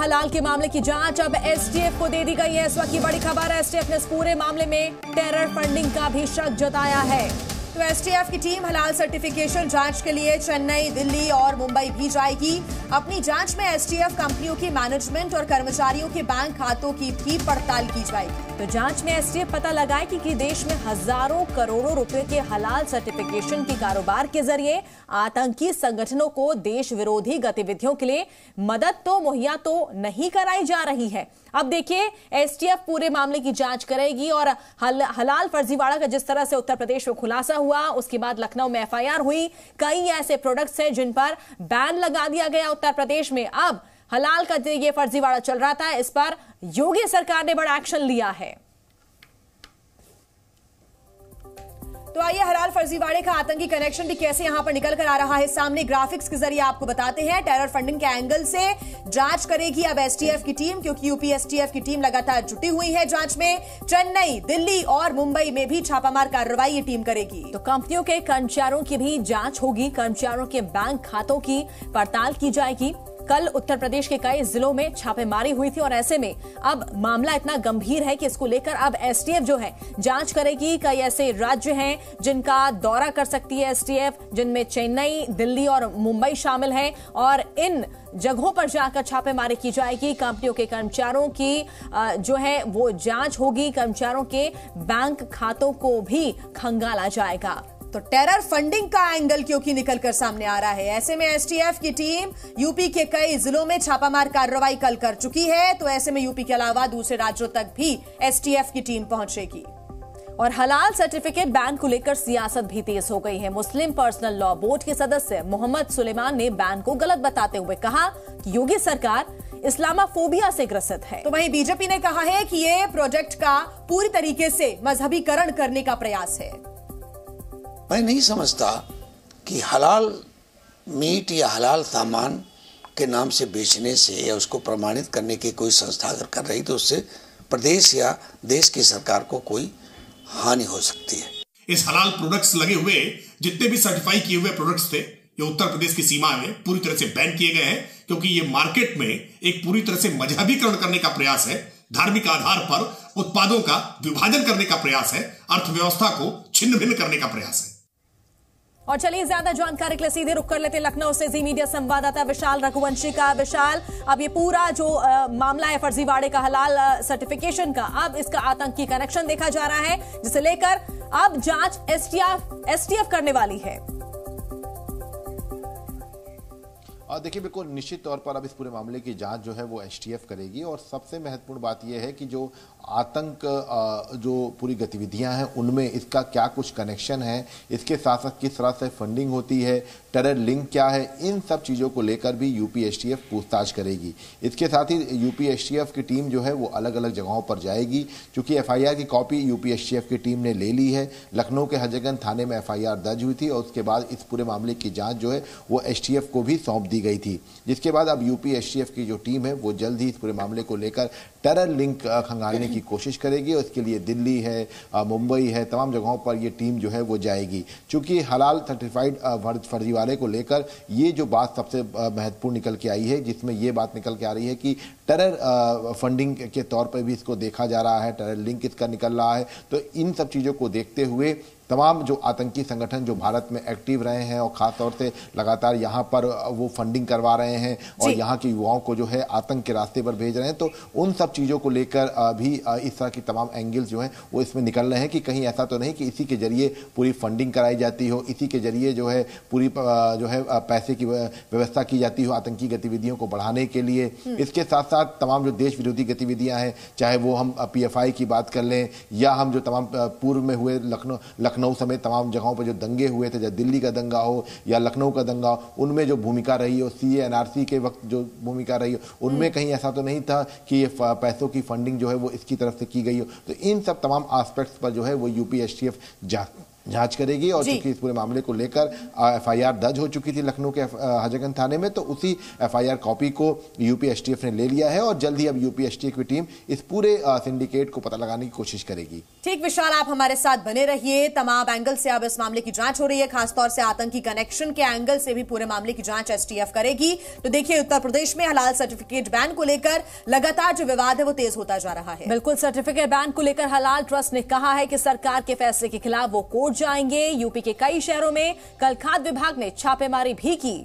हलाल के मामले की जांच अब एसटीएफ को दे दी गई है। इस वक्त की बड़ी खबर है, एसटीएफ ने इस पूरे मामले में टेरर फंडिंग का भी शक जताया है। तो एसटीएफ की टीम हलाल सर्टिफिकेशन जांच के लिए चेन्नई, दिल्ली और मुंबई भी जाएगी। अपनी जांच में एसटीएफ कंपनियों की मैनेजमेंट और कर्मचारियों के बैंक खातों की भी पड़ताल की जाएगी। तो जांच में एसटीएफ पता लगाएगी कि देश में हजारों करोड़ों रुपए के हलाल सर्टिफिकेशन के कारोबार के जरिए आतंकी संगठनों को देश विरोधी गतिविधियों के लिए मदद तो मुहैया तो नहीं कराई जा रही है। अब देखिए, एसटीएफ पूरे मामले की जांच करेगी और हलाल फर्जीवाड़ा का जिस तरह से उत्तर प्रदेश में खुलासा हुआ, उसके बाद लखनऊ में एफआईआर हुई। कई ऐसे प्रोडक्ट्स हैं जिन पर बैन लगा दिया गया उत्तर प्रदेश में। अब हलाल का ये फर्जीवाड़ा चल रहा था, इस पर योगी सरकार ने बड़ा एक्शन लिया है। तो आइए हलाल फर्जीवाड़े का आतंकी कनेक्शन भी कैसे यहां पर निकल कर आ रहा है सामने, ग्राफिक्स के जरिए आपको बताते हैं। टेरर फंडिंग के एंगल से जांच करेगी अब एसटीएफ की टीम, क्योंकि यूपी एसटीएफ की टीम लगातार जुटी हुई है जांच में। चेन्नई, दिल्ली और मुंबई में भी छापामार कार्रवाई ये टीम करेगी। तो कंपनियों के कर्मचारियों की भी जांच होगी, कर्मचारियों के बैंक खातों की पड़ताल की जाएगी। कल उत्तर प्रदेश के कई जिलों में छापेमारी हुई थी और ऐसे में अब मामला इतना गंभीर है कि इसको लेकर अब एसटीएफ जो है जांच करेगी। कई ऐसे राज्य हैं जिनका दौरा कर सकती है एसटीएफ, जिनमें चेन्नई, दिल्ली और मुंबई शामिल हैं और इन जगहों पर जाकर छापेमारी की जाएगी। कंपनियों के कर्मचारियों की जो है वो जांच होगी, कर्मचारियों के बैंक खातों को भी खंगाला जाएगा। तो टेरर फंडिंग का एंगल क्योंकि निकलकर सामने आ रहा है, ऐसे में एसटीएफ की टीम यूपी के कई जिलों में छापामार कार्रवाई कल कर चुकी है। तो ऐसे में यूपी के अलावा दूसरे राज्यों तक भी एसटीएफ की टीम पहुंचेगी। और हलाल सर्टिफिकेट बैन को लेकर सियासत भी तेज हो गई है। मुस्लिम पर्सनल लॉ बोर्ड के सदस्य मोहम्मद सुलेमान ने बैन को गलत बताते हुए कहा कि योगी सरकार इस्लामाफोबिया से ग्रसित है। तो वहीं बीजेपी ने कहा है कि ये प्रोजेक्ट का पूरी तरीके से मजहबीकरण करने का प्रयास है। मैं नहीं समझता कि हलाल मीट या हलाल सामान के नाम से बेचने से या उसको प्रमाणित करने की कोई संस्था अगर कर रही तो उससे प्रदेश या देश की सरकार को कोई हानि हो सकती है। इस हलाल प्रोडक्ट्स लगे हुए जितने भी सर्टिफाई किए हुए प्रोडक्ट्स थे, ये उत्तर प्रदेश की सीमा में पूरी तरह से बैन किए गए हैं, क्योंकि ये मार्केट में एक पूरी तरह से मजहबीकरण करने का प्रयास है। धार्मिक आधार पर उत्पादों का विभाजन करने का प्रयास है, अर्थव्यवस्था को छिन्न भिन्न करने का प्रयास है। और चलिए ज्यादा जानकारी के लिए सीधे रुक कर लेते हैं लखनऊ से जी मीडिया संवाददाता विशाल रघुवंशी का। विशाल, अब ये पूरा जो मामला है फर्जीवाड़े का, हलाल सर्टिफिकेशन का, अब इसका आतंकी कनेक्शन देखा जा रहा है, जिसे लेकर अब जांच एसटीएफ करने वाली है। देखिए, बिल्कुल निश्चित तौर पर अब इस पूरे मामले की जांच जो है वो एसटीएफ करेगी। और सबसे महत्वपूर्ण बात यह है कि जो आतंक जो पूरी गतिविधियां हैं उनमें इसका क्या कुछ कनेक्शन है, इसके साथ साथ किस तरह से फंडिंग होती है, टेरर लिंक क्या है, इन सब चीज़ों को लेकर भी यूपी एसटीएफ पूछताछ करेगी। इसके साथ ही यूपी एसटीएफ की टीम जो है वो अलग अलग जगहों पर जाएगी। चूंकि एफआईआर की कॉपी यूपी एसटीएफ की टीम ने ले ली है, लखनऊ के हजरतगंज थाने में एफआईआर दर्ज हुई थी और उसके बाद इस पूरे मामले की जाँच जो है वो एसटीएफ को भी सौंप दी गई थी। जिसके बाद अब यूपी एसटीएफ की जो टीम है वो जल्द ही इस पूरे मामले को लेकर टेरर लिंक खंगालने की कोशिश करेगी और इसके लिए दिल्ली है, मुंबई है, तमाम जगहों पर ये टीम जो है वो जाएगी। चूंकि हलाल सर्टिफाइड फर्जीवाड़े को लेकर ये जो बात सबसे महत्वपूर्ण निकल के आई है, जिसमें ये बात निकल के आ रही है कि टेरर फंडिंग के तौर पर भी इसको देखा जा रहा है, टेरर लिंक इसका निकल रहा है। तो इन सब चीज़ों को देखते हुए तमाम जो आतंकी संगठन जो भारत में एक्टिव रहे हैं और खास तौर से लगातार यहाँ पर वो फंडिंग करवा रहे हैं और यहाँ के युवाओं को जो है आतंक के रास्ते पर भेज रहे हैं, तो उन सब चीज़ों को लेकर भी इस तरह की तमाम एंगल्स जो हैं वो इसमें निकल रहे हैं कि कहीं ऐसा तो नहीं कि इसी के जरिए पूरी फंडिंग कराई जाती हो, इसी के जरिए जो है पूरी जो है पैसे की व्यवस्था की जाती हो आतंकी गतिविधियों को बढ़ाने के लिए। इसके साथ साथ तमाम जो देश विरोधी गतिविधियाँ हैं, चाहे वो हम PFI की बात कर लें या हम जो तमाम पूर्व में हुए लखनऊ समेत तमाम जगहों पर जो दंगे हुए थे, चाहे दिल्ली का दंगा हो या लखनऊ का दंगा हो, उनमें जो भूमिका रही हो, CA NRC के वक्त जो भूमिका रही हो, उनमें कहीं ऐसा तो नहीं था कि ये पैसों की फंडिंग जो है वो इसकी तरफ से की गई हो। तो इन सब तमाम एस्पेक्ट्स पर जो है वो यूपी एसटीएफ जांच करेगी। और चूंकि इस पूरे मामले को लेकर एफआईआर दर्ज हो चुकी थी लखनऊ के हजरतगंज थाने में, तो उसी एफआईआर कॉपी को यूपी एसटीएफ ने ले लिया है और जल्द ही अब यूपी एसटीएफ की टीम इस पूरे सिंडिकेट को पता लगाने की कोशिश करेगी। ठीक विशाल, आप हमारे साथ बने रहिए। तमाम एंगल से अब इस मामले की जांच हो रही है, खासतौर से आतंकी कनेक्शन के एंगल से भी पूरे मामले की जांच एसटीएफ करेगी। तो देखिए, उत्तर प्रदेश में हलाल सर्टिफिकेट बैन को लेकर लगातार जो विवाद है वो तेज होता जा रहा है। बिल्कुल, सर्टिफिकेट बैन को लेकर हलाल ट्रस्ट ने कहा है कि सरकार के फैसले के खिलाफ वो कोर्ट जाएंगे। यूपी के कई शहरों में कल खाद्य विभाग ने छापेमारी भी की।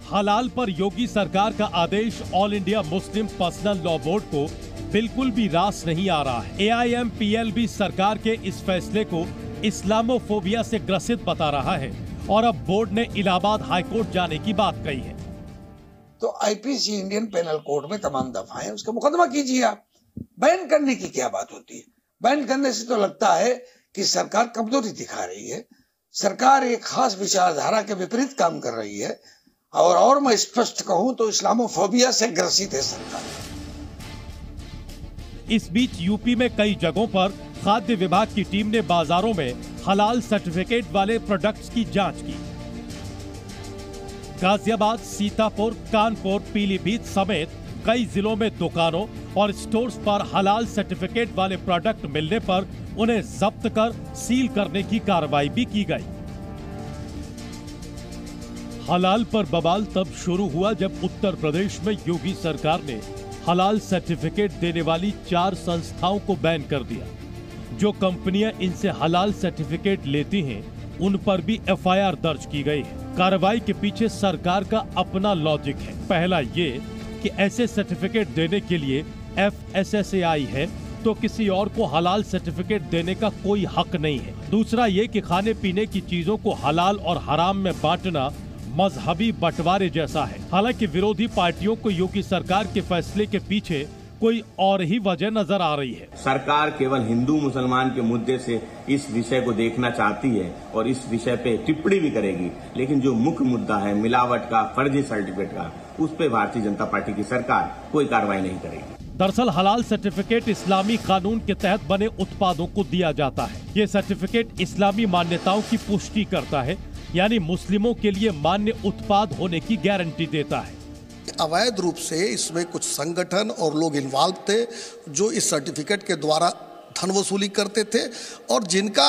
हलाल पर योगी सरकार का आदेश all India Muslim personal law board को बिल्कुल भी रास नहीं आ रहा है। AIMPL भी सरकार के इस फैसले को इस्लामोफोबिया से ग्रसित बता रहा है और अब बोर्ड ने इलाहाबाद हाईकोर्ट जाने की बात कही है। तो आईपीसी इंडियन पेनल कोड में तमाम दफाएं उसका मुकदमा कीजिए। आप बैन करने की क्या बात होती है? बैन करने से तो लगता है कि सरकार कमजोरी दिखा रही है, सरकार एक खास विचारधारा के विपरीत काम कर रही है और मैं स्पष्ट कहूं तो इस्लामोफोबिया से ग्रसित है सरकार। इस बीच यूपी में कई जगहों पर खाद्य विभाग की टीम ने बाजारों में हलाल सर्टिफिकेट वाले प्रोडक्ट्स की जांच की। गाजियाबाद, सीतापुर, कानपुर, पीलीभीत समेत कई जिलों में दुकानों और स्टोर्स पर हलाल सर्टिफिकेट वाले प्रोडक्ट मिलने पर उन्हें जब्त कर सील करने की कार्रवाई भी की गई। हलाल पर बवाल तब शुरू हुआ जब उत्तर प्रदेश में योगी सरकार ने हलाल सर्टिफिकेट देने वाली 4 संस्थाओं को बैन कर दिया। जो कंपनियां इनसे हलाल सर्टिफिकेट लेती हैं, उन पर भी एफआईआर दर्ज की गई है। कार्रवाई के पीछे सरकार का अपना लॉजिक है। पहला ये कि ऐसे सर्टिफिकेट देने के लिए FSSAI है, तो किसी और को हलाल सर्टिफिकेट देने का कोई हक नहीं है। दूसरा ये कि खाने पीने की चीजों को हलाल और हराम में बांटना मजहबी बंटवारे जैसा है। हालांकि विरोधी पार्टियों को योगी सरकार के फैसले के पीछे कोई और ही वजह नजर आ रही है। सरकार केवल हिंदू मुसलमान के मुद्दे से इस विषय को देखना चाहती है और इस विषय पे टिप्पणी भी करेगी, लेकिन जो मुख्य मुद्दा है मिलावट का, फर्जी सर्टिफिकेट का, उस पे भारतीय जनता पार्टी की सरकार कोई कार्रवाई नहीं करेगी। दरअसल हलाल सर्टिफिकेट इस्लामी कानून के तहत बने उत्पादों को दिया जाता है। ये सर्टिफिकेट इस्लामी मान्यताओं की पुष्टि करता है, यानी मुस्लिमों के लिए मान्य उत्पाद होने की गारंटी देता है। अवैध रूप से इसमें कुछ संगठन और लोग इन्वॉल्व थे जो इस सर्टिफिकेट के द्वारा धन वसूली करते थे और जिनका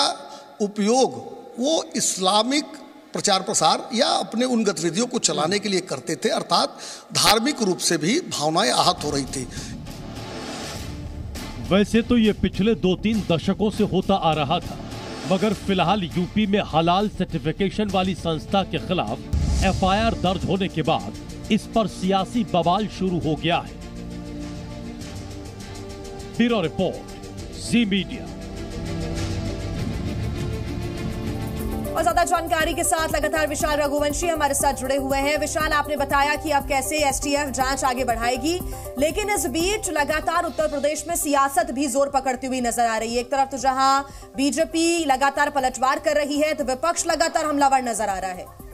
उपयोग वो इस्लामिक प्रचार प्रसार या अपने उन गतिविधियों को चलाने के लिए करते थे, अर्थात धार्मिक रूप से भी भावनाएं आहत हो रही थी। वैसे तो ये पिछले 2-3 दशकों से होता आ रहा था, मगर फिलहाल यूपी में हलाल सर्टिफिकेशन वाली संस्था के खिलाफ एफआईआर दर्ज होने के बाद इस पर सियासी बवाल शुरू हो गया है। ब्यूरो रिपोर्ट, जी मीडिया। और ज्यादा जानकारी के साथ लगातार विशाल रघुवंशी हमारे साथ जुड़े हुए हैं। विशाल, आपने बताया कि अब कैसे एसटीएफ जांच आगे बढ़ाएगी, लेकिन इस बीच लगातार उत्तर प्रदेश में सियासत भी जोर पकड़ती हुई नजर आ रही है। एक तरफ तो जहां बीजेपी लगातार पलटवार कर रही है, तो विपक्ष लगातार हमलावर नजर आ रहा है।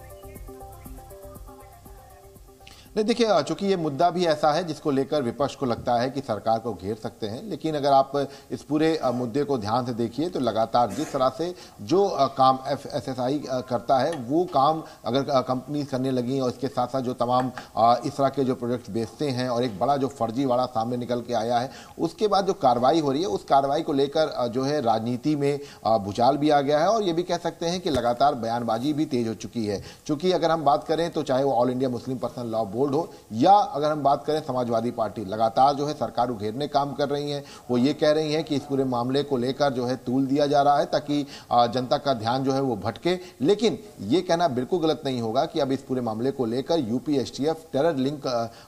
नहीं, देखिए, चूंकि ये मुद्दा भी ऐसा है जिसको लेकर विपक्ष को लगता है कि सरकार को घेर सकते हैं, लेकिन अगर आप इस पूरे मुद्दे को ध्यान से देखिए तो लगातार जिस तरह से जो काम FSSAI करता है वो काम अगर कंपनी करने लगी और इसके साथ साथ जो तमाम इस तरह के जो प्रोडक्ट्स बेचते हैं और एक बड़ा जो फर्जीवाड़ा सामने निकल के आया है, उसके बाद जो कार्रवाई हो रही है उस कार्रवाई को लेकर जो है राजनीति में भूचाल भी आ गया है और ये भी कह सकते हैं कि लगातार बयानबाजी भी तेज हो चुकी है। चूंकि अगर हम बात करें तो चाहे वो all India Muslim personal law board हो या अगर हम बात करें समाजवादी पार्टी, लगातार जो है सरकार को घेरने काम कर रही है। वो ये कह रही है कि इस पूरे मामले को लेकर जो है तूल दिया जा रहा है ताकि जनता का ध्यान जो है वो भटके, लेकिन ये कहना बिल्कुल गलत नहीं होगा कि अब इस पूरे मामले को लेकर यूपी एसटीएफ टेरर लिंक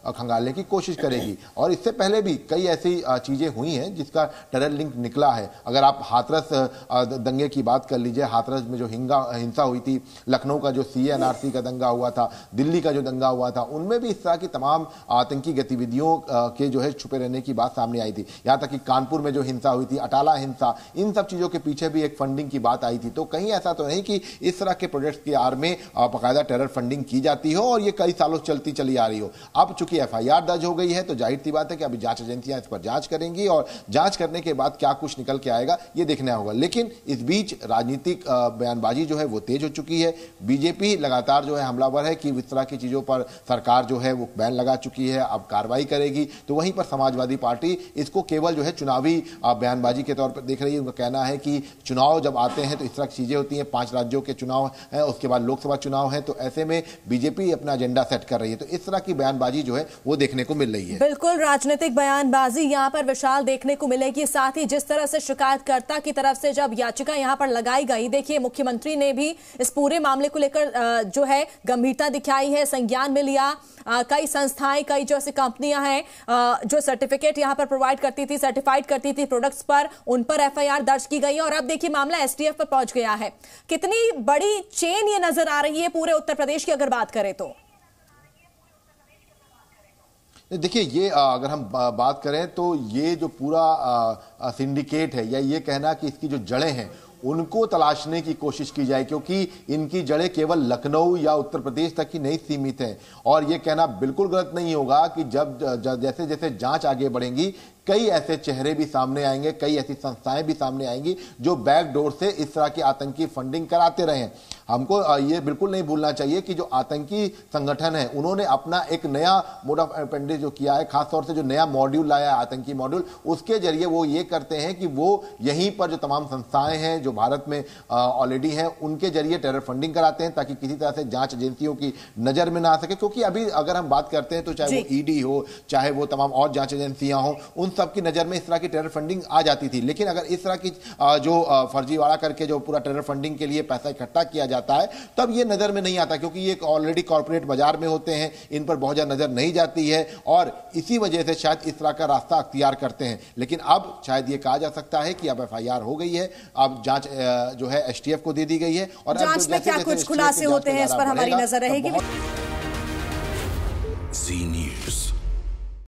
खंगालने की कोशिश करेगी और इससे पहले भी कई ऐसी चीजें हुई हैं जिसका टेरर लिंक निकला है। अगर आप हाथरस दंगे की बात कर लीजिए, हाथरस में जो हिंसा हुई थी, लखनऊ का जो CA NRC का दंगा हुआ था, दिल्ली का जो दंगा हुआ था, उनमें भी भी इस तरह की तमाम आतंकी गतिविधियों के जो है छुपे रहने की बात सामने आई थी। यहां तक कि कानपुर में जो हिंसा हुई थी, अटाला हिंसा, इन सब चीजों के पीछे भी एक फंडिंग की बात आई थी। तो कहीं ऐसा तो नहीं कि इस तरह के प्रोजेक्ट्स की आड़ में बाकायदा टेरर फंडिंग की जाती हो और ये कई सालों चलती चली आ रही हो। अब चूंकि एफआईआर दर्ज हो गई है तो जाहिर सी बात है कि अभी जांच एजेंसियां इस पर जांच करेंगी और जांच करने के बाद क्या कुछ निकल के आएगा ये देखना होगा। लेकिन इस बीच राजनीतिक बयानबाजी जो है वो तेज हो चुकी है। बीजेपी लगातार जो है हमलावर है कि इस तरह की चीजों पर सरकार जो है वो बैन लगा चुकी है, अब कार्रवाई करेगी। तो वहीं पर समाजवादी पार्टी इसको केवल जो है चुनावी बयानबाजी के तौर पर देख रही है। उनका कहना है कि चुनाव जब आते हैं तो इस तरह की चीजें होती हैं, 5 राज्यों के चुनाव है, उसके बाद लोकसभा चुनाव है, तो ऐसे में बीजेपी अपना एजेंडा सेट कर रही है। तो इस तरह की बयानबाजी जो है वो देखने को मिल रही है। बिल्कुल राजनीतिक बयानबाजी यहां पर विशाल देखने को मिलेगी। साथ ही जिस तरह से शिकायतकर्ता की तरफ से जब याचिका यहां पर लगाई गई, देखिए मुख्यमंत्री ने भी इस पूरे मामले को लेकर जो है गंभीरता दिखाई है, संज्ञान में लिया। कई संस्थाएं, कई जो ऐसी कंपनियां हैं जो सर्टिफिकेट यहां पर प्रोवाइड करती थी, सर्टिफाइड करती थी प्रोडक्ट्स पर, उन पर एफआईआर दर्ज की गई है और अब देखिए मामला एसटीएफ पर पहुंच गया है। कितनी बड़ी चेन ये नजर आ रही है पूरे उत्तर प्रदेश की अगर बात करें तो? देखिए ये अगर हम बात करें तो ये जो पूरा सिंडिकेट है या ये कहना कि इसकी जो जड़ें हैं उनको तलाशने की कोशिश की जाए, क्योंकि इनकी जड़ें केवल लखनऊ या उत्तर प्रदेश तक ही नहीं सीमित हैं। और ये कहना बिल्कुल गलत नहीं होगा कि जब जैसे जैसे जांच आगे बढ़ेंगी कई ऐसे चेहरे भी सामने आएंगे, कई ऐसी संस्थाएं भी सामने आएंगी जो बैकडोर से इस तरह की आतंकी फंडिंग कराते रहे हैं। हमको ये बिल्कुल नहीं भूलना चाहिए कि जो आतंकी संगठन है उन्होंने अपना एक नया मोड ऑफ ऑपरेंडी जो किया है, खासतौर से जो नया मॉड्यूल लाया है आतंकी मॉड्यूल, उसके जरिए वो ये करते हैं कि वो यहीं पर जो तमाम संस्थाएं हैं जो भारत में ऑलरेडी हैं उनके जरिए टेरर फंडिंग कराते हैं ताकि किसी तरह से जांच एजेंसियों की नजर में ना आ सके। क्योंकि अभी अगर हम बात करते हैं तो चाहे वो ईडी हो, चाहे वो तमाम और जांच एजेंसियां हो, उन सबकी नजर में इस तरह की टेरर फंडिंग आ जाती थी। लेकिन अगर इस तरह की जो फर्जीवाड़ा करके जो पूरा टेरर फंडिंग के लिए पैसा इकट्ठा किया जाता है तब ये नजर में नहीं आता, क्योंकि ये ऑलरेडी कॉर्पोरेट बाजार में होते हैं, इन पर बहुत ज्यादा नजर नहीं जाती है और इसी वजह से शायद इस तरह का रास्ता अख्तियार करते हैं। लेकिन अब शायद ये कहा जा सकता है कि अब एफआईआर हो गई है, अब जांच जो है एसटीएफ को दे दी गई है और जांच में क्या कुछ खुलासे होते हैं इस पर हमारी नजर रहेगी।